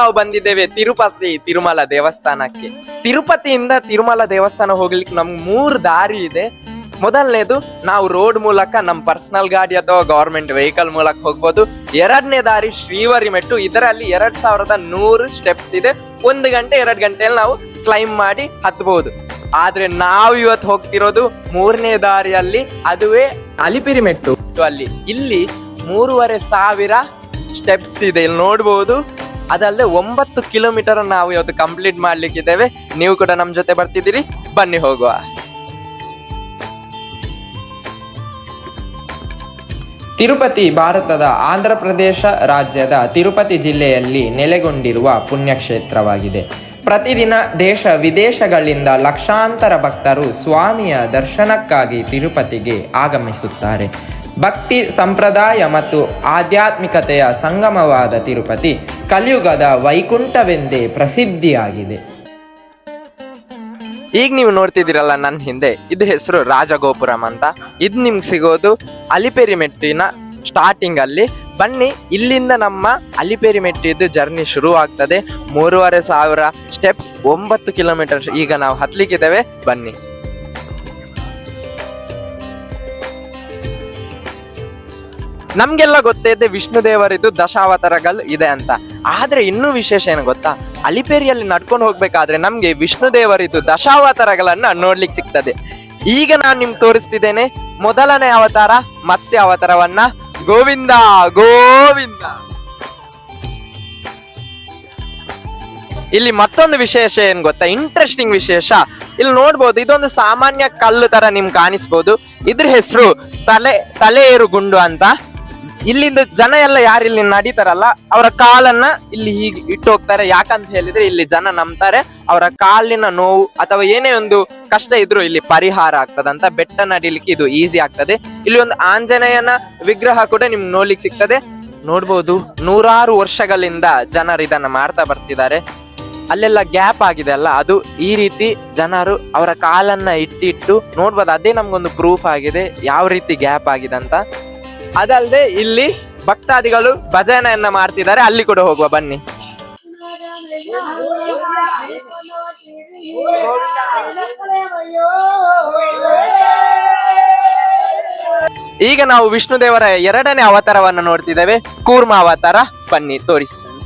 ನಾವು ಬಂದಿದ್ದೇವೆ ತಿರುಪತಿ ತಿರುಮಲ ದೇವಸ್ಥಾನಕ್ಕೆ. ತಿರುಪತಿಯಿಂದ ತಿರುಮಲ ದೇವಸ್ಥಾನ ಹೋಗ್ಲಿಕ್ಕೆ ನಮ್ಗೆ 3 ದಾರಿ ಇದೆ. ಮೊದಲನೇದು ನಾವು ರೋಡ್ ಮೂಲಕ ನಮ್ಮ ಪರ್ಸನಲ್ ಗಾಡಿ ಅಥವಾ ಗವರ್ಮೆಂಟ್ ವೆಹಿಕಲ್ ಮೂಲಕ ಹೋಗ್ಬೋದು. 2ನೇ ದಾರಿ ಶ್ರೀವರಿ ಮೆಟ್ಟು, ಇದರಲ್ಲಿ 2100 ಸ್ಟೆಪ್ಸ್ ಇದೆ. 1 ಗಂಟೆ 2 ಗಂಟೆಯಲ್ಲಿ ನಾವು ಕ್ಲೈಮ್ ಮಾಡಿ ಹತ್ಬಹುದು. ಆದ್ರೆ ನಾವು ಇವತ್ತು ಹೋಗ್ತಿರೋದು 3ನೇ ದಾರಿಯಲ್ಲಿ, ಅದುವೇ ಅಲಿಪಿರಿ ಮೆಟ್ಟು. ಇಲ್ಲಿ 3500 ಸ್ಟೆಪ್ಸ್ ಇದೆ, ಇಲ್ಲಿ ನೋಡ್ಬೋದು. ಅದಲ್ಲದೆ 9 ಕಿಲೋಮೀಟರ್ ನಾವು ಇವತ್ತು ಕಂಪ್ಲೀಟ್ ಮಾಡ್ಲಿಕ್ಕಿದ್ದೇವೆ. ನೀವು ಕೂಡ ನಮ್ ಜೊತೆ ಬರ್ತಿದ್ದೀರಿ, ಬನ್ನಿ ಹೋಗುವ. ತಿರುಪತಿ ಭಾರತದ ಆಂಧ್ರ ಪ್ರದೇಶ ರಾಜ್ಯದ ತಿರುಪತಿ ಜಿಲ್ಲೆಯಲ್ಲಿ ನೆಲೆಗೊಂಡಿರುವ ಪುಣ್ಯಕ್ಷೇತ್ರವಾಗಿದೆ. ಪ್ರತಿದಿನ ದೇಶ ವಿದೇಶಗಳಿಂದ ಲಕ್ಷಾಂತರ ಭಕ್ತರು ಸ್ವಾಮಿಯ ದರ್ಶನಕ್ಕಾಗಿ ತಿರುಪತಿಗೆ ಆಗಮಿಸುತ್ತಾರೆ. ಭಕ್ತಿ ಸಂಪ್ರದಾಯ ಮತ್ತು ಆಧ್ಯಾತ್ಮಿಕತೆಯ ಸಂಗಮವಾದ ತಿರುಪತಿ ಕಲಿಯುಗದ ವೈಕುಂಠವೆಂದೇ ಪ್ರಸಿದ್ಧಿಯಾಗಿದೆ. ಈಗ ನೀವು ನೋಡ್ತಿದ್ದೀರಲ್ಲ ನನ್ನ ಹಿಂದೆ, ಇದು ಹೆಸರು ರಾಜಗೋಪುರಂ ಅಂತ. ಇದು ನಿಮ್ಗೆ ಸಿಗೋದು ಅಲಿಪೆರಿ ಮೆಟ್ಟಿನ ಸ್ಟಾರ್ಟಿಂಗ್ ಅಲ್ಲಿ. ಬನ್ನಿ, ಇಲ್ಲಿಂದ ನಮ್ಮ ಅಲಿಪೆರಿ ಮೆಟ್ಟಿದ್ದು ಜರ್ನಿ ಶುರು ಆಗ್ತದೆ. 3500 ಸ್ಟೆಪ್ಸ್, 9 ಕಿಲೋಮೀಟರ್ ಈಗ ನಾವು ಹತ್ಲಿಕ್ಕಿದ್ದೇವೆ. ಬನ್ನಿ. ನಮ್ಗೆಲ್ಲ ಗೊತ್ತಿದೆ ವಿಷ್ಣು ದೇವರಿದ್ದು ದಶಾವತಾರಗಳು ಇದೆ ಅಂತ. ಆದ್ರೆ ಇನ್ನೂ ವಿಶೇಷ ಏನು ಗೊತ್ತಾ, ಅಲಿಪೇರಿಯಲ್ಲಿ ನಡ್ಕೊಂಡು ಹೋಗ್ಬೇಕಾದ್ರೆ ನಮ್ಗೆ ವಿಷ್ಣು ದೇವರಿದ್ದು ದಶಾವತಾರಗಳನ್ನ ನೋಡ್ಲಿಕ್ಕೆ ಸಿಗ್ತದೆ. ಈಗ ನಾನು ನಿಮ್ಗೆ ತೋರಿಸ್ತಿದ್ದೇನೆ ಮೊದಲನೇ ಅವತಾರ ಮತ್ಸ್ಯ ಅವತಾರವನ್ನ. ಗೋವಿಂದ ಗೋವಿಂದ. ಇಲ್ಲಿ ಮತ್ತೊಂದು ವಿಶೇಷ ಏನ್ ಗೊತ್ತಾ, ಇಂಟ್ರೆಸ್ಟಿಂಗ್ ವಿಶೇಷ. ಇಲ್ಲಿ ನೋಡ್ಬೋದು, ಇದೊಂದು ಸಾಮಾನ್ಯ ಕಲ್ಲು ತರ ನಿಮ್ಗೆ ಕಾಣಿಸ್ಬೋದು. ಇದ್ರ ಹೆಸರು ತಲೆಯೇರು ಗುಂಡು ಅಂತ. ಇಲ್ಲಿಂದ ಜನ ಎಲ್ಲ ಯಾರು ಇಲ್ಲಿ ನಡೀತಾರಲ್ಲ, ಅವರ ಕಾಲನ್ನ ಇಲ್ಲಿ ಹೀಗೆ ಇಟ್ಟು ಹೋಗ್ತಾರೆ. ಯಾಕಂತ ಹೇಳಿದ್ರೆ ಇಲ್ಲಿ ಜನ ನಂಬ್ತಾರೆ ಅವರ ಕಾಲಿನ ನೋವು ಅಥವಾ ಏನೇ ಒಂದು ಕಷ್ಟ ಇದ್ರು ಇಲ್ಲಿ ಪರಿಹಾರ ಆಗ್ತದಂತ. ಬೆಟ್ಟ ನಡಿಲಿಕ್ಕೆ ಇದು ಈಸಿ ಆಗ್ತದೆ. ಇಲ್ಲಿ ಒಂದು ಆಂಜನೇಯನ ವಿಗ್ರಹ ಕೂಡ ನಿಮ್ಗೆ ನೋಡ್ಲಿಕ್ಕೆ ಸಿಗ್ತದೆ. ನೋಡ್ಬೋದು, 100 ವರ್ಷಗಳಿಂದ ಜನರು ಇದನ್ನ ಮಾಡ್ತಾ ಬರ್ತಿದ್ದಾರೆ. ಅಲ್ಲೆಲ್ಲ ಗ್ಯಾಪ್ ಆಗಿದೆ ಅಲ್ಲ, ಅದು ಈ ರೀತಿ ಜನರು ಅವರ ಕಾಲನ್ನ ಇಟ್ಟಿಟ್ಟು ನೋಡ್ಬೋದು. ಅದೇ ನಮ್ಗೊಂದು ಪ್ರೂಫ್ ಆಗಿದೆ ಯಾವ ರೀತಿ ಗ್ಯಾಪ್ ಆಗಿದೆ ಅಂತ. ಅದಲ್ಲದೆ ಇಲ್ಲಿ ಭಕ್ತಾದಿಗಳು ಭಜನೆಯನ್ನ ಮಾಡ್ತಿದ್ದಾರೆ, ಅಲ್ಲಿ ಕೂಡ ಹೋಗುವ ಬನ್ನಿ. ಈಗ ನಾವು ವಿಷ್ಣು ದೇವರ 2ನೇ ಅವತಾರವನ್ನು ನೋಡ್ತಿದ್ದೇವೆ, ಕೂರ್ಮ ಅವತಾರ. ಬನ್ನಿ ತೋರಿಸ್ತೇನೆ.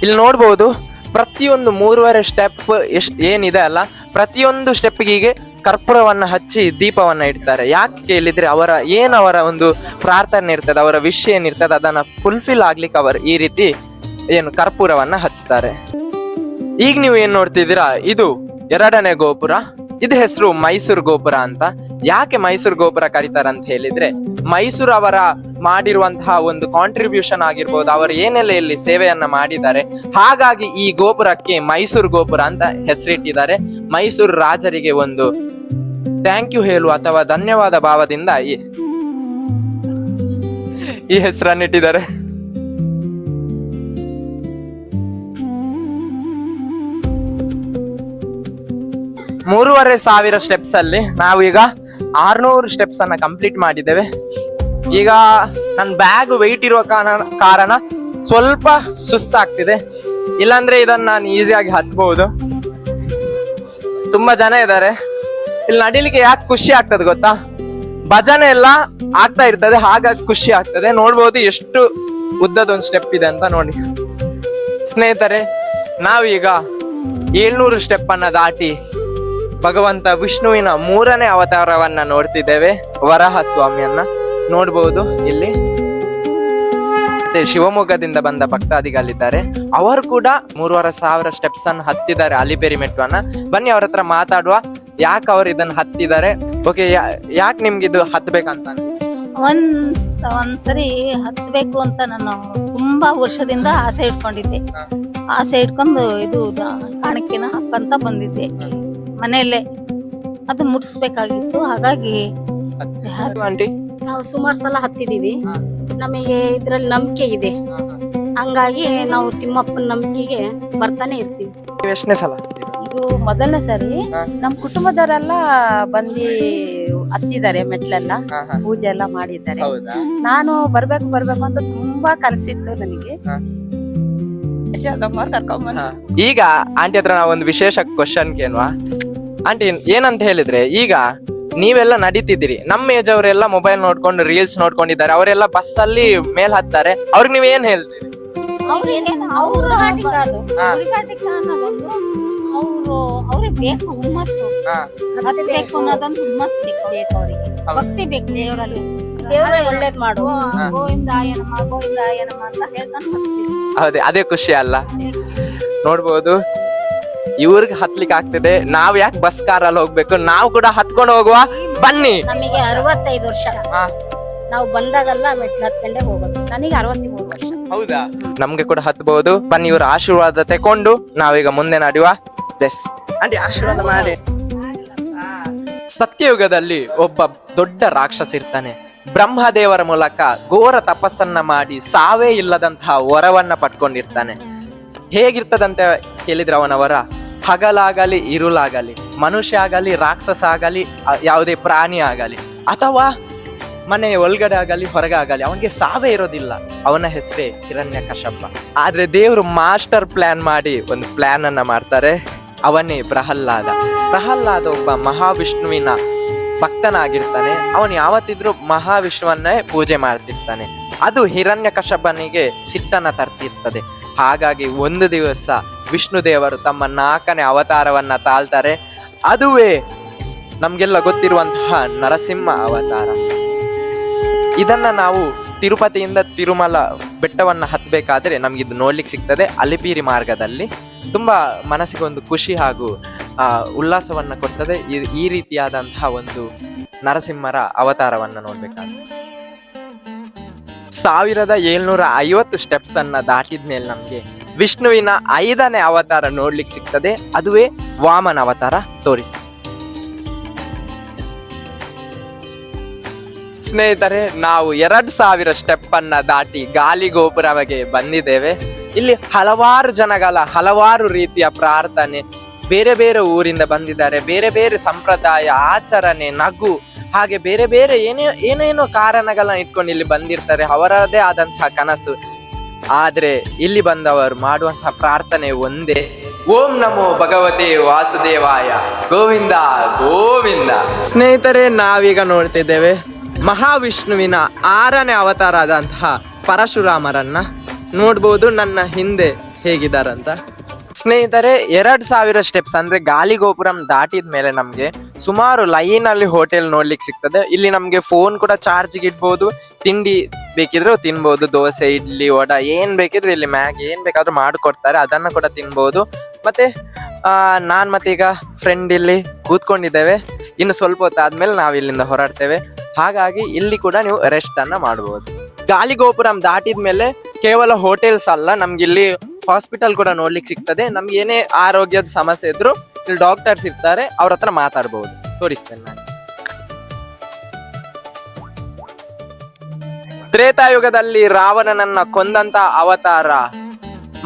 ಇಲ್ಲಿ ನೋಡ್ಬೋದು, ಪ್ರತಿಯೊಂದು 3.5 ಸ್ಟೆಪ್ ಏನಿದೆ ಅಲ್ಲ, ಪ್ರತಿಯೊಂದು ಸ್ಟೆಪ್ಗೆ ಹೀಗೆ ಕರ್ಪೂರವನ್ನ ಹಚ್ಚಿ ದೀಪವನ್ನ ಇಡ್ತಾರೆ. ಯಾಕೆ ಕೇಳಿದ್ರೆ ಅವರ ಒಂದು ಪ್ರಾರ್ಥನೆ ಇರ್ತದೆ, ಅವರ ವಿಷಯ ಏನಿರ್ತದೆ ಅದನ್ನ ಫುಲ್ಫಿಲ್ ಆಗ್ಲಿಕ್ಕೆ ಅವರು ಈ ರೀತಿ ಕರ್ಪೂರವನ್ನ ಹಚ್ತಾರೆ. ಈಗ ನೀವು ಏನ್ ನೋಡ್ತಿದ್ದೀರಾ, ಇದು 2ನೇ ಗೋಪುರ. ಇದ್ರ ಹೆಸರು ಮೈಸೂರು ಗೋಪುರ ಅಂತ. ಯಾಕೆ ಮೈಸೂರು ಗೋಪುರ ಕರೀತಾರೆ ಅಂತ ಹೇಳಿದ್ರೆ, ಮೈಸೂರು ಅವರ ಮಾಡಿರುವಂತಹ ಒಂದು ಕಾಂಟ್ರಿಬ್ಯೂಷನ್ ಆಗಿರ್ಬೋದು, ಅವರು ಏನೆಲ್ಲ ಇಲ್ಲಿ ಸೇವೆಯನ್ನ ಮಾಡಿದ್ದಾರೆ, ಹಾಗಾಗಿ ಈ ಗೋಪುರಕ್ಕೆ ಮೈಸೂರು ಗೋಪುರ ಅಂತ ಹೆಸರಿಟ್ಟಿದ್ದಾರೆ. ಮೈಸೂರು ರಾಜರಿಗೆ ಒಂದು ಥ್ಯಾಂಕ್ ಯು ಹೇಳುವ ಅಥವಾ ಧನ್ಯವಾದ ಭಾವದಿಂದ ಈ ಹೆಸರನ್ನಿಟ್ಟಿದ್ದಾರೆ. ಮೂರುವರೆ ಸಾವಿರ ಸ್ಟೆಪ್ಸ್ ಅಲ್ಲಿ ನಾವು ಈಗ 600 ಸ್ಟೆಪ್ಸ್ ಅನ್ನ ಕಂಪ್ಲೀಟ್ ಮಾಡಿದ್ದೇವೆ. ಈಗ ನನ್ನ ಬ್ಯಾಗ್ ವೆಯ್ಟ್ ಇರುವ ಕಾರಣ ಸ್ವಲ್ಪ ಸುಸ್ತಾಗ್ತಿದೆ. ಇಲ್ಲಾಂದ್ರೆ ಇದನ್ನ ನಾನು ಈಸಿಯಾಗಿ ಹತ್ಬಹುದು. ತುಂಬಾ ಜನ ಇದ್ದಾರೆ ಇಲ್ಲಿ. ನಡಿಲಿಕ್ಕೆ ಯಾಕೆ ಖುಷಿ ಆಗ್ತದೆ ಗೊತ್ತಾ, ಭಜನೆ ಎಲ್ಲ ಆಗ್ತಾ ಇರ್ತದೆ, ಹಾಗಾಗಿ ಖುಷಿ ಆಗ್ತದೆ. ನೋಡ್ಬೋದು ಎಷ್ಟು ಉದ್ದದೊಂದು ಸ್ಟೆಪ್ ಇದೆ ಅಂತ ನೋಡಿ. ಸ್ನೇಹಿತರೆ, ನಾವೀಗ 700 ಸ್ಟೆಪ್ ಅನ್ನ ದಾಟಿ ಭಗವಂತ ವಿಷ್ಣುವಿನ 3ನೇ ಅವತಾರವನ್ನ ನೋಡ್ತಿದ್ದೇವೆ, ವರಾಹ ಸ್ವಾಮಿಯನ್ನ ನೋಡ್ಬಹುದು. ಇಲ್ಲಿ ಶಿವಮೊಗ್ಗದಿಂದ ಬಂದ ಭಕ್ತಾದಿಗಳಿದ್ದಾರೆ, ಅವರು ಕೂಡ 3500 ಸ್ಟೆಪ್ಸ್ ಅನ್ನು ಹತ್ತಿದ್ದಾರೆ ಅಲಿಪೆರಿ ಮೆಟ್ಟುವನ್ನ. ಬನ್ನಿ ಅವ್ರ ಹತ್ರ ಮಾತಾಡುವ, ಯಾಕೆ ಅವ್ರು ಇದನ್ನ ಹತ್ತಿದ್ದಾರೆ. ಓಕೆ, ಯಾಕೆ ನಿಮ್ಗೆ ಇದು ಹತ್ಬೇಕಂತ ಒಂದ್ಸರಿ ಹತ್ಬೇಕು ಅಂತ ನಾನು ತುಂಬಾ ವರ್ಷದಿಂದ ಆಸೆ ಇಟ್ಕೊಂಡಿದ್ದೆ. ಆಸೆ ಇಟ್ಕೊಂಡು ಇದು ಕಾಣಿಕೆನ ಹಾಕಂತ ಬಂದಿದ್ದೆ ಮನೆಯಲ್ಲೇ. ಅದು ಮುಟ್ಟಿಸ್ಬೇಕಾಗಿತ್ತು. ಹಾಗಾಗಿ ನಾವು ಸುಮಾರು ಸಲ ಹತ್ತಿದೀವಿ. ನಮಗೆ ಇದ್ರಲ್ಲಿ ನಂಬಿಕೆ ಇದೆ, ಹಂಗಾಗಿ ನಾವು ತಿಮ್ಮಪ್ಪನ ನಂಬಿಕೆಗೆ ಬರ್ತಾನೆ ಇರ್ತೀವಿ. ಎಷ್ಟನೇ ಸಲ? ಇದು ಮೊದಲನೇ ಸರಿ. ನಮ್ ಕುಟುಂಬದವರೆಲ್ಲ ಬಂದು ಹತ್ತಿದ್ದಾರೆ ಮೆಟ್ಲೆಲ್ಲ, ಹಾ, ಹಾ. ಪೂಜೆ ಎಲ್ಲ ಮಾಡಿದ್ದಾರೆ. ಹೌದಾ? ನಾನು ಬರ್ಬೇಕು ಅಂತ ತುಂಬಾ ಕನಸಿತ್ತು ನನಗೆ. ಹಾ. ಯಶೋದಮ್ಮ ಕರ್ಕೊಂಡ್ಬಂದು ಹಾ. ಈಗ ಆಂಟಿ ಹತ್ರ ನಾವು ಒಂದು ವಿಶೇಷ ಕ್ವಶನ್ ಕೇಳುವ. ಆಂಟಿ ಏನಂತ ಹೇಳಿದ್ರೆ, ಈಗ ನೀವೆಲ್ಲ ನಡೀತಿದ್ದೀರಿ, ನಮ್ಮ ಏಜ್ ಅವರೆಲ್ಲ ಮೊಬೈಲ್ ನೋಡ್ಕೊಂಡು ರೀಲ್ಸ್ ನೋಡ್ಕೊಂಡಿದ್ದಾರೆ, ಅವರೆಲ್ಲ ಬಸ್ ಅಲ್ಲಿ ಮೇಲ್ ಹತ್ತಾರೆ, ಅವ್ರಿಗೆ ನೀವ್ ಏನ್ ಹೇಳ್ತೀರಿ? ಅವ್ರಿಗೆ ಬೇಕು ಹುಮ್ಮಸ್ಸು, ಹಾ. ಅದು ಬೇಕು ಅನ್ನೋದೊಂದು ಹುಮ್ಮಸ್ ಬೇಕು ಅವ್ರಿಗೆ, ಭಕ್ತಿ ಬೇಕು ದೇವರಲ್ಲಿ. ದೇವ್ರೇ ಒಳ್ಳೇದ್ ಮಾಡು. ಗೋವಿಂದಾಯನಮ ಗೋವಿಂದಾಯನಮ ಅಂತ ಹೇಳ್ತಾನೆ ಹೋಗ್ತೀವಿ. ಹೌದೇ, ಅದೇ ಖುಷಿ ಅಲ್ಲ. ನೋಡ್ಬೋದು, ಇವ್ರಿಗೆ ಹತ್ಲಿಕ್ಕೆ ಆಗ್ತಿದೆ, ನಾವ್ ಯಾಕೆ ಬಸ್ ಕಾರಲ್ಲಿ ಹೋಗ್ಬೇಕು, ನಾವು ಕೂಡ ಹತ್ಕೊಂಡು ಹೋಗುವ ಬನ್ನಿ. ನಮಗೆ 65 ವರ್ಷ. ಹಾ. ನಾವು ಬಂದಾಗೆಲ್ಲ ಮೆಟ್ಲು ಹತ್ಕೊಂಡೇ ಹೋಗೋದು. ನನಗೆ 63 ವರ್ಷ. ಹೌದಾ? ನಮ್ಗೆ ಕೂಡ ಹತ್ಬಹುದು. ಬನ್ನಿ, ಇವ್ರ ಆಶೀರ್ವಾದ ತಕೊಂಡು ನಾವೀಗ ಮುಂದೆ ನಡೆಯುವ. ಆಂಟಿ ಆಶೀರ್ವಾದ ಮಾಡಿ. ಸತ್ಯಯುಗದಲ್ಲಿ ಒಬ್ಬ ದೊಡ್ಡ ರಾಕ್ಷಸ ಇರ್ತಾನೆ. ಬ್ರಹ್ಮದೇವರ ಮೂಲಕ ಘೋರ ತಪಸ್ಸನ್ನ ಮಾಡಿ ಸಾವೇ ಇಲ್ಲದಂತಹ ವರವನ್ನ ಪಡ್ಕೊಂಡಿರ್ತಾನೆ. ಹೇಗಿರ್ತದಂತ ಕೇಳಿದ್ರೆ ಅವನ ವರ, ಹಗಲಾಗಲಿ ಇರುಳಾಗಲಿ, ಮನುಷ್ಯ ಆಗಲಿ ರಾಕ್ಷಸ ಆಗಲಿ, ಯಾವುದೇ ಪ್ರಾಣಿ ಆಗಲಿ, ಅಥವಾ ಮನೆಯ ಒಳಗಡೆ ಆಗಲಿ ಹೊರಗೆ ಆಗಲಿ, ಅವನಿಗೆ ಸಾವೇ ಇರೋದಿಲ್ಲ. ಅವನ ಹೆಸರೇ ಹಿರಣ್ಯಕಶಪ. ಆದ್ರೆ ದೇವರು ಮಾಸ್ಟರ್ ಪ್ಲಾನ್ ಮಾಡಿ ಒಂದು ಪ್ಲಾನ್ ಅನ್ನ ಮಾಡ್ತಾರೆ. ಅವನೇ ಪ್ರಹ್ಲಾದ. ಪ್ರಹ್ಲಾದ ಒಬ್ಬ ಮಹಾವಿಷ್ಣುವಿನ ಭಕ್ತನಾಗಿರ್ತಾನೆ. ಅವನು ಯಾವತ್ತಿದ್ರೂ ಮಹಾವಿಷ್ಣುವನ್ನೇ ಪೂಜೆ ಮಾಡ್ತಿರ್ತಾನೆ. ಅದು ಹಿರಣ್ಯಕಶಪನಿಗೆ ಸಿಟ್ಟನ್ನ ತರ್ತಿರ್ತದೆ. ಹಾಗಾಗಿ ಒಂದು ದಿವಸ ವಿಷ್ಣು ದೇವರು ತಮ್ಮ 4ನೇ ಅವತಾರವನ್ನ ತಾಳ್ತಾರೆ. ಅದುವೇ ನಮ್ಗೆಲ್ಲ ಗೊತ್ತಿರುವಂತಹ ನರಸಿಂಹ ಅವತಾರ. ಇದನ್ನ ನಾವು ತಿರುಪತಿಯಿಂದ ತಿರುಮಲ ಬೆಟ್ಟವನ್ನ ಹತ್ತಬೇಕಾದ್ರೆ ನಮ್ಗಿದು ನೋಡ್ಲಿಕ್ಕೆ ಸಿಗ್ತದೆ ಅಲಿಪಿರಿ ಮಾರ್ಗದಲ್ಲಿ. ತುಂಬಾ ಮನಸ್ಸಿಗೆ ಒಂದು ಖುಷಿ ಹಾಗೂ ಉಲ್ಲಾಸವನ್ನ ಕೊಡ್ತದೆ ಈ ರೀತಿಯಾದಂತಹ ಒಂದು ನರಸಿಂಹರ ಅವತಾರವನ್ನ ನೋಡ್ಬೇಕಾದ್ರೆ. 1750 ಸ್ಟೆಪ್ಸ್ ಅನ್ನ ದಾಟಿದ್ಮೇಲೆ ನಮ್ಗೆ ವಿಷ್ಣುವಿನ 5ನೇ ಅವತಾರ ನೋಡ್ಲಿಕ್ಕೆ ಸಿಗ್ತದೆ. ಅದುವೇ ವಾಮನ ಅವತಾರ ತೋರಿಸ್ತದೆ. ಸ್ನೇಹಿತರೆ, ನಾವು 2000 ಸ್ಟೆಪ್ ಅನ್ನ ದಾಟಿ ಗಾಲಿ ಗೋಪುರಕ್ಕೆ ಬಂದಿದ್ದೇವೆ. ಇಲ್ಲಿ ಹಲವಾರು ರೀತಿಯ ಪ್ರಾರ್ಥನೆ, ಬೇರೆ ಬೇರೆ ಊರಿಂದ ಬಂದಿದ್ದಾರೆ. ಬೇರೆ ಬೇರೆ ಸಂಪ್ರದಾಯ, ಆಚರಣೆ, ನಗು, ಹಾಗೆ ಬೇರೆ ಬೇರೆ ಏನೇನೋ ಕಾರಣಗಳನ್ನ ಇಟ್ಕೊಂಡು ಇಲ್ಲಿ ಬಂದಿರ್ತಾರೆ. ಅವರದೇ ಆದಂತಹ ಕನಸು. ಆದ್ರೆ ಇಲ್ಲಿ ಬಂದವರು ಮಾಡುವಂತಹ ಪ್ರಾರ್ಥನೆ ಒಂದೇ, ಓಂ ನಮೋ ಭಗವತೆ ವಾಸುದೇವಾಯ, ಗೋವಿಂದ ಗೋವಿಂದ. ಸ್ನೇಹಿತರೆ, ನಾವೀಗ ನೋಡ್ತಿದ್ದೇವೆ ಮಹಾವಿಷ್ಣುವಿನ 6ನೇ ಅವತಾರ ಆದಂತಹ ಪರಶುರಾಮರನ್ನ. ನೋಡ್ಬೋದು ನನ್ನ ಹಿಂದೆ ಹೇಗಿದಾರಂತ. ಸ್ನೇಹಿತರೆ, 2000 ಸ್ಟೆಪ್ಸ್ ಅಂದ್ರೆ ಗಾಲಿ ಗೋಪುರಂ ದಾಟಿದ ಮೇಲೆ ನಮ್ಗೆ ಸುಮಾರು ಲೈನ್ ಅಲ್ಲಿ ಹೋಟೆಲ್ ನೋಡ್ಲಿಕ್ಕೆ ಸಿಗ್ತದೆ. ಇಲ್ಲಿ ನಮ್ಗೆ ಫೋನ್ ಕೂಡ ಚಾರ್ಜ್ಗೆ ಇಡ್ಬೋದು, ತಿಂಡಿ ಬೇಕಿದ್ರೆ ತಿನ್ಬೋದು, ದೋಸೆ, ಇಡ್ಲಿ, ವಡ ಏನ್ ಬೇಕಿದ್ರೆ ಇಲ್ಲಿ ಮ್ಯಾಗಿ ಏನ್ ಬೇಕಾದ್ರೂ ಮಾಡಿಕೊಡ್ತಾರೆ, ಅದನ್ನ ಕೂಡ ತಿನ್ಬೋದು. ಮತ್ತೆ ನಾನ್ ಮತ್ತೆ ಈಗ ಫ್ರೆಂಡ್ ಇಲ್ಲಿ ಕೂತ್ಕೊಂಡಿದ್ದೇವೆ. ಇನ್ನು ಸ್ವಲ್ಪ ಹೊತ್ತಾದ್ಮೇಲೆ ನಾವು ಇಲ್ಲಿಂದ ಹೊರಡ್ತೇವೆ. ಹಾಗಾಗಿ ಇಲ್ಲಿ ಕೂಡ ನೀವು ರೆಸ್ಟ್ ಅನ್ನ ಮಾಡಬಹುದು. ಗಾಲಿ ಗೋಪುರಂ ದಾಟಿದ್ಮೇಲೆ ಕೇವಲ ಹೋಟೆಲ್ಸ್ ಅಲ್ಲ, ನಮ್ಗೆ ಇಲ್ಲಿ ಹಾಸ್ಪಿಟಲ್ ಕೂಡ ನೋಡ್ಲಿಕ್ಕೆ ಸಿಗ್ತದೆ. ನಮ್ಗೆ ಏನೇ ಆರೋಗ್ಯದ ಸಮಸ್ಯೆ ಇದ್ರು ಇಲ್ಲಿ ಡಾಕ್ಟರ್ಸ್ ಇರ್ತಾರೆ, ಅವ್ರ ಹತ್ರ ಮಾತಾಡ್ಬಹುದು. ತೋರಿಸ್ತೇನೆ ನಾನು. ತ್ರೇತಾಯುಗದಲ್ಲಿ ರಾವಣನನ್ನ ಕೊಂದಂತ ಅವತಾರ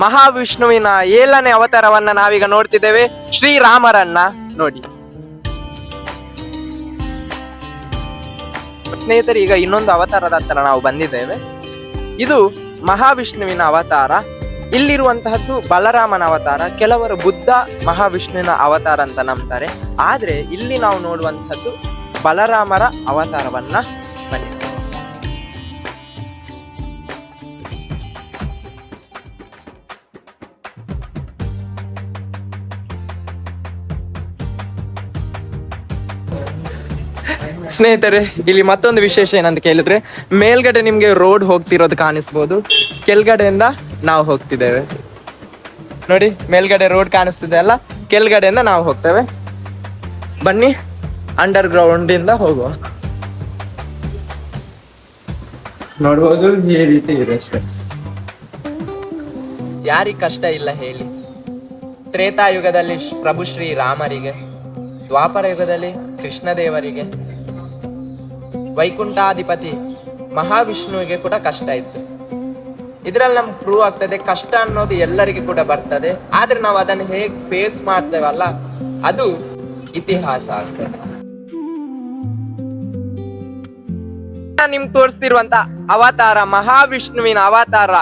ಮಹಾವಿಷ್ಣುವಿನ 7ನೇ ಅವತಾರವನ್ನ ನಾವೀಗ ನೋಡ್ತಿದ್ದೇವೆ, ಶ್ರೀರಾಮರನ್ನ. ನೋಡಿ ಸ್ನೇಹಿತರೆ, ಈಗ ಇನ್ನೊಂದು ಅವತಾರದ ಹತ್ರ ನಾವು ಬಂದಿದ್ದೇವೆ. ಇದು ಮಹಾವಿಷ್ಣುವಿನ ಅವತಾರ. ಇಲ್ಲಿರುವಂತಹದ್ದು ಬಲರಾಮನ ಅವತಾರ. ಕೆಲವರು ಬುದ್ಧ ಮಹಾವಿಷ್ಣುವಿನ ಅವತಾರ ಅಂತ ನಂಬ್ತಾರೆ. ಆದ್ರೆ ಇಲ್ಲಿ ನಾವು ನೋಡುವಂತಹದ್ದು ಬಲರಾಮರ ಅವತಾರವನ್ನ. ಬನ್ನಿ. ಸ್ನೇಹಿತರೆ, ಇಲ್ಲಿ ಮತ್ತೊಂದು ವಿಶೇಷ ಏನಂತ ಕೇಳಿದ್ರೆ, ಮೇಲ್ಗಡೆ ನಿಮ್ಗೆ ರೋಡ್ ಹೋಗ್ತಿರೋದು ಕಾಣಿಸ್ಬೋದು, ಕೆಳಗಡೆಯಿಂದ ನಾವು ಹೋಗ್ತಿದ್ದೇವೆ. ನೋಡಿ, ಮೇಲ್ಗಡೆ ರೋಡ್ ಕಾಣಿಸ್ತಿದೆ ಅಲ್ಲ, ಕೆಳಗಡೆಯಿಂದ ನಾವು ಹೋಗ್ತೇವೆ. ಬನ್ನಿ, ಅಂಡರ್ ಗ್ರೌಂಡ್ ಇಂದ ಹೋಗುವ. ನೋಡ್ಬೋದು ಈ ರೀತಿ ಇದೆ ಸ್ಟೆಪ್ಸ್. ಯಾರಿಗೆ ಕಷ್ಟ ಇಲ್ಲ ಹೇಳಿ? ತ್ರೇತಾಯುಗದಲ್ಲಿ ಪ್ರಭು ಶ್ರೀ ರಾಮರಿಗೆ, ದ್ವಾಪರ ಯುಗದಲ್ಲಿ ಕೃಷ್ಣ ದೇವರಿಗೆ, ವೈಕುಂಠಾಧಿಪತಿ ಮಹಾವಿಷ್ಣುವಿಗೆ ಕೂಡ ಕಷ್ಟ ಇತ್ತು. ಇದ್ರಲ್ಲಿ ನಮ್ಗೆ ಪ್ರೂವ್ ಆಗ್ತದೆ ಕಷ್ಟ ಅನ್ನೋದು ಎಲ್ಲರಿಗೂ ಕೂಡ ಬರ್ತದೆ. ಆದ್ರೆ ನಾವು ಅದನ್ನು ಹೇಗೆ ಫೇಸ್ ಮಾಡ್ತೇವಲ್ಲ, ಅದು ಇತಿಹಾಸ ಆಗ್ತದೆ. ನಿಮ್ಗೆ ತೋರಿಸ್ತಿರುವಂತ ಅವತಾರ ಮಹಾವಿಷ್ಣುವಿನ ಅವತಾರ.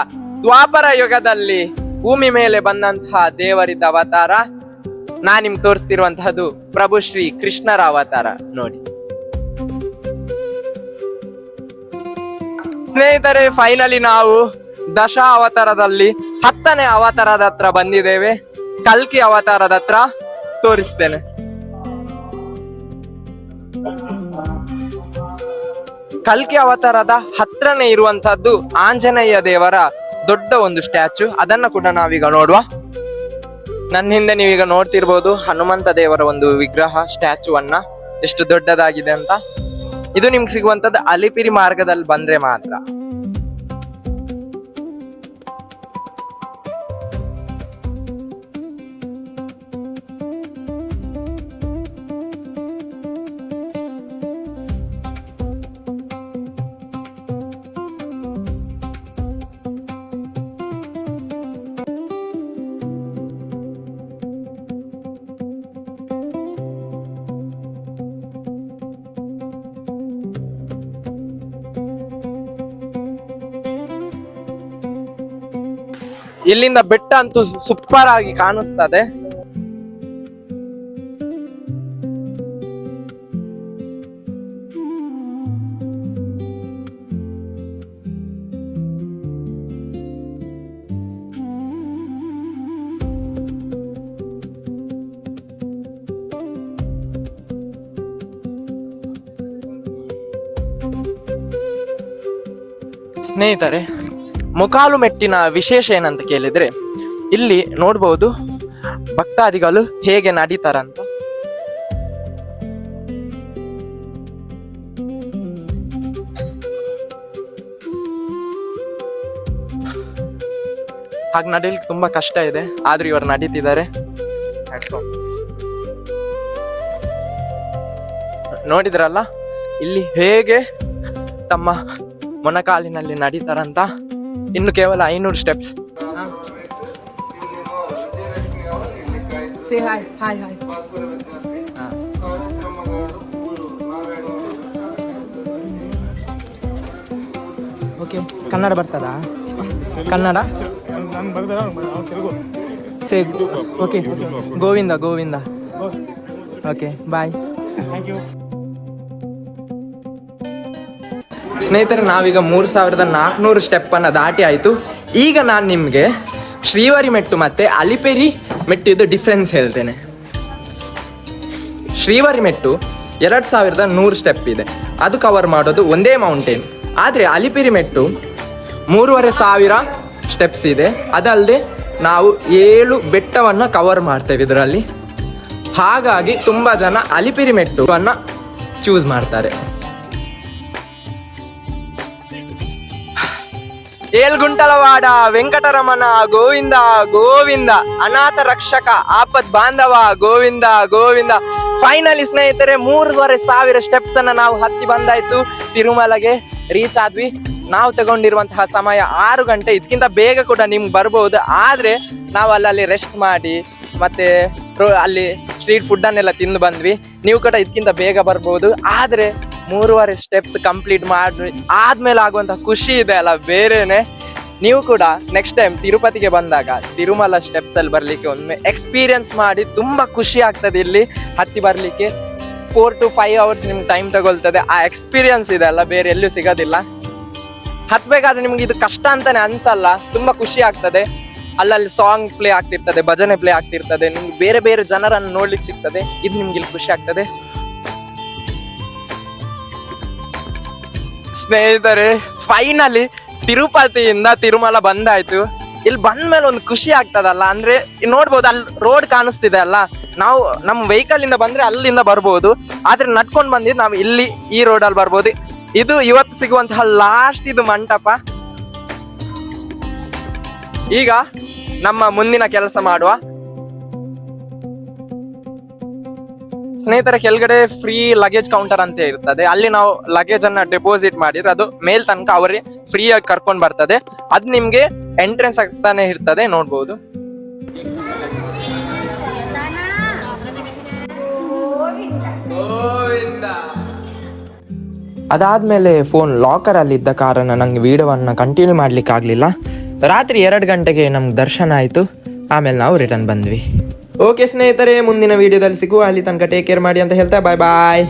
ದ್ವಾಪರ ಯುಗದಲ್ಲಿ ಭೂಮಿ ಮೇಲೆ ಬಂದಂತಹ ದೇವರಿದ್ದ ಅವತಾರ. ನಾನ್ ನಿಮ್ಗೆ ತೋರಿಸ್ತಿರುವಂತಹದ್ದು ಪ್ರಭು ಶ್ರೀ ಕೃಷ್ಣರ ಅವತಾರ. ನೋಡಿ ಸ್ನೇಹಿತರೆ, ಫೈನಲಿ ನಾವು ದಶ ಅವತಾರದಲ್ಲಿ 10ನೇ ಅವತಾರದ ಹತ್ರ ಬಂದಿದ್ದೇವೆ. ಕಲ್ಕಿ ಅವತಾರದ ಹತ್ರ ತೋರಿಸ್ತೇನೆ. ಕಲ್ಕಿ ಅವತಾರದ ಹತ್ರನೇ ಇರುವಂತಹದ್ದು ಆಂಜನೇಯ ದೇವರ ದೊಡ್ಡ ಒಂದು ಸ್ಟ್ಯಾಚು. ಅದನ್ನ ಕೂಡ ನಾವೀಗ ನೋಡುವ. ನನ್ನ ಹಿಂದೆ ನೀವೀಗ ನೋಡ್ತಿರ್ಬೋದು ಹನುಮಂತ ದೇವರ ಒಂದು ವಿಗ್ರಹ ಸ್ಟ್ಯಾಚುವನ್ನ, ಎಷ್ಟು ದೊಡ್ಡದಾಗಿದೆ ಅಂತ. ಇದು ನಿಮ್ಗೆ ಸಿಗುವಂತದ್ದು ಅಲಿಪಿರಿ ಮಾರ್ಗದಲ್ಲಿ ಬಂದ್ರೆ ಮಾತ್ರ. ಇಲ್ಲಿಂದ ಬೆಟ್ಟ ಅಂತೂ ಸೂಪರ್ ಆಗಿ ಕಾಣಿಸ್ತದೆ. ಸ್ನೇಹಿತರೆ, ಮುಕಾಲು ಮೆಟ್ಟಿನ ವಿಶೇಷ ಏನಂತ ಕೇಳಿದ್ರೆ, ಇಲ್ಲಿ ನೋಡ್ಬಹುದು ಭಕ್ತಾದಿಗಳು ಹೇಗೆ ನಡೀತಾರಂತ. ಹಾಗೆ ನಡೀಲಿಕ್ಕೆ ತುಂಬಾ ಕಷ್ಟ ಇದೆ, ಆದ್ರೂ ಇವರು ನಡೀತಿದ್ದಾರೆ. ನೋಡಿದ್ರಲ್ಲ ಇಲ್ಲಿ ಹೇಗೆ ತಮ್ಮ ಮೊಣಕಾಲಿನಲ್ಲಿ ನಡೀತಾರಂತ. ಇನ್ನು ಕೇವಲ 500 ಸ್ಟೆಪ್ಸ್. ಓಕೆ, ಕನ್ನಡ ಬರ್ತದಾ? Kannada say okay. Govinda Govinda. Okay, bye. ಸ್ನೇಹಿತರೆ, ನಾವೀಗ 3400 ಸ್ಟೆಪ್ ಅನ್ನ ದಾಟಿ ಆಯ್ತು. ಈಗ ನಾನು ನಿಮಗೆ ಶ್ರೀವಾರಿ ಮೆಟ್ಟು ಮತ್ತೆ ಅಲಿಪೆರಿ ಮೆಟ್ಟಿದ್ದು ಡಿಫ್ರೆನ್ಸ್ ಹೇಳ್ತೇನೆ. ಶ್ರೀವಾರಿ ಮೆಟ್ಟು 2100 ಸ್ಟೆಪ್ ಇದೆ, ಅದು ಕವರ್ ಮಾಡೋದು ಒಂದೇ ಮೌಂಟೇನ್. ಆದರೆ ಅಲಿಪಿರಿ ಮೆಟ್ಟು 3500 ಸ್ಟೆಪ್ಸ್ ಇದೆ. ಅದಲ್ಲದೆ ನಾವು 7 ಬೆಟ್ಟವನ್ನು ಕವರ್ ಮಾಡ್ತೇವೆ ಇದರಲ್ಲಿ. ಹಾಗಾಗಿ ತುಂಬ ಜನ ಅಲಿಪಿರಿ ಮೆಟ್ಟುವನ್ನು ಚೂಸ್ ಮಾಡ್ತಾರೆ. ಏಳ್ಗುಂಟಲವಾಡ ವೆಂಕಟರಮಣ ಗೋವಿಂದ ಗೋವಿಂದ, ಅನಾಥ ರಕ್ಷಕ ಆಪತ್ ಬಾಂಧವ ಗೋವಿಂದ ಗೋವಿಂದ. ಫೈನಲಿ ಸ್ನೇಹಿತರೆ, 3500 ಸ್ಟೆಪ್ಸ್ ಅನ್ನ ನಾವು ಹತ್ತಿ ಬಂದಾಯ್ತು. ತಿರುಮಲಗೆ ರೀಚ್ ಆದ್ವಿ. ನಾವು ತಗೊಂಡಿರುವಂತಹ ಸಮಯ 6 ಗಂಟೆ. ಇದಕ್ಕಿಂತ ಬೇಗ ಕೂಡ ನಿಮ್ಗೆ ಬರ್ಬೋದು, ಆದ್ರೆ ನಾವು ಅಲ್ಲಿ ರೆಸ್ಟ್ ಮಾಡಿ ಮತ್ತೆ ಅಲ್ಲಿ ಸ್ಟ್ರೀಟ್ ಫುಡ್ ಅನ್ನೆಲ್ಲ ತಿಂದು ಬಂದ್ವಿ. ನೀವು ಕೂಡ ಇದಕ್ಕಿಂತ ಬೇಗ ಬರ್ಬೋದು, ಆದ್ರೆ 3.5 ಸ್ಟೆಪ್ಸ್ ಕಂಪ್ಲೀಟ್ ಮಾಡಿ ಆದ್ಮೇಲೆ ಆಗುವಂತಹ ಖುಷಿ ಇದೆ ಅಲ್ಲ, ಬೇರೆನೆ. ನೀವು ಕೂಡ ನೆಕ್ಸ್ಟ್ ಟೈಮ್ ತಿರುಪತಿಗೆ ಬಂದಾಗ ತಿರುಮಲ ಸ್ಟೆಪ್ಸ್ ಅಲ್ಲಿ ಬರ್ಲಿಕ್ಕೆ ಒಮ್ಮೆ ಎಕ್ಸ್ಪೀರಿಯನ್ಸ್ ಮಾಡಿ. ತುಂಬಾ ಖುಷಿ ಆಗ್ತದೆ ಇಲ್ಲಿ ಹತ್ತಿ ಬರ್ಲಿಕ್ಕೆ. 4 to 5 hours ನಿಮ್ಗೆ ಟೈಮ್ ತಗೊಳ್ತದೆ. ಆ ಎಕ್ಸ್ಪೀರಿಯನ್ಸ್ ಇದೆ ಅಲ್ಲ, ಬೇರೆ ಎಲ್ಲೂ ಸಿಗೋದಿಲ್ಲ. ಹತ್ಬೇಕಾದ್ರೆ ನಿಮ್ಗೆ ಇದು ಕಷ್ಟ ಅಂತಾನೆ ಅನ್ಸಲ್ಲ, ತುಂಬಾ ಖುಷಿ ಆಗ್ತದೆ. ಅಲ್ಲಲ್ಲಿ ಸಾಂಗ್ ಪ್ಲೇ ಆಗ್ತಿರ್ತದೆ, ಭಜನೆ ಪ್ಲೇ ಆಗ್ತಿರ್ತದೆ, ನಿಮ್ಗೆ ಬೇರೆ ಬೇರೆ ಜನರನ್ನು ನೋಡ್ಲಿಕ್ಕೆ ಸಿಗ್ತದೆ. ಇದು ನಿಮ್ಗೆ ಇಲ್ಲಿ ಖುಷಿ ಆಗ್ತದೆ. ಸ್ನೇಹಿತರೆ, ಫೈನಲಿ ತಿರುಪತಿಯಿಂದ ತಿರುಮಲ ಬಂದಾಯ್ತು. ಇಲ್ಲಿ ಬಂದ್ಮೇಲೆ ಒಂದು ಖುಷಿ ಆಗ್ತದಲ್ಲ, ಅಂದ್ರೆ ನೋಡ್ಬೋದು ಅಲ್ಲಿ ರೋಡ್ ಕಾಣಿಸ್ತಿದೆ ಅಲ್ಲ, ನಾವು ನಮ್ಮ ವೆಹಿಕಲ್ ಇಂದ ಬಂದ್ರೆ ಅಲ್ಲಿಂದ ಬರ್ಬೋದು, ಆದ್ರೆ ನಡ್ಕೊಂಡು ಬಂದಿದ್ದು ನಾವು ಇಲ್ಲಿ ಈ ರೋಡ್ ಅಲ್ಲಿ ಬರ್ಬೋದು. ಇದು ಇವತ್ತು ಸಿಗುವಂತಹ ಲಾಸ್ಟ್ ಇದು ಮಂಟಪ. ಈಗ ನಮ್ಮ ಮುಂದಿನ ಕೆಲಸ ಮಾಡುವ. ಸ್ನೇಹಿತರ, ಕೆಳಗಡೆ ಫ್ರೀ ಲಗೇಜ್ ಕೌಂಟರ್ ಅಂತ ಇರ್ತದೆ. ಅಲ್ಲಿ ನಾವು ಲಗೇಜ್ ಅನ್ನ ಡೆಪಾಸಿಟ್ ಮಾಡಿದ್ರೆ ಅದು ಮೇಲ್ ತನಕ ಅವರೇ ಫ್ರೀ ಆಗಿ ಕರ್ಕೊಂಡ್ ಬರ್ತದೆ. ಅದು ನಿಮ್ಗೆ ಎಂಟ್ರೆನ್ಸ್ ಆಗ್ತಾನೆ ಇರ್ತದೆ, ನೋಡ್ಬೋದು. ಅದಾದಮೇಲೆ ಫೋನ್ ಲಾಕರಲ್ಲಿದ್ದ ಕಾರಣ ನಂಗೆ ವಿಡಿಯೋವನ್ನು ಕಂಟಿನ್ಯೂ ಮಾಡ್ಲಿಕ್ಕೆ ಆಗಲಿಲ್ಲ. ರಾತ್ರಿ 2 ಗಂಟೆಗೆ ನಮ್ಗೆ ದರ್ಶನ ಆಯಿತು. ಆಮೇಲೆ ನಾವು ರಿಟರ್ನ್ ಬಂದ್ವಿ. ಓಕೆ ಸ್ನೇಹಿತರೆ, ಮುಂದಿನ ವಿಡಿಯೋದಲ್ಲಿ ಸಿಗುವ. ಅಲ್ಲಿ ತನಕ ಟೇಕ್ ಕೇರ್ ಮಾಡಿ ಅಂತ ಹೇಳ್ತಾ ಬಾಯ್ ಬಾಯ್.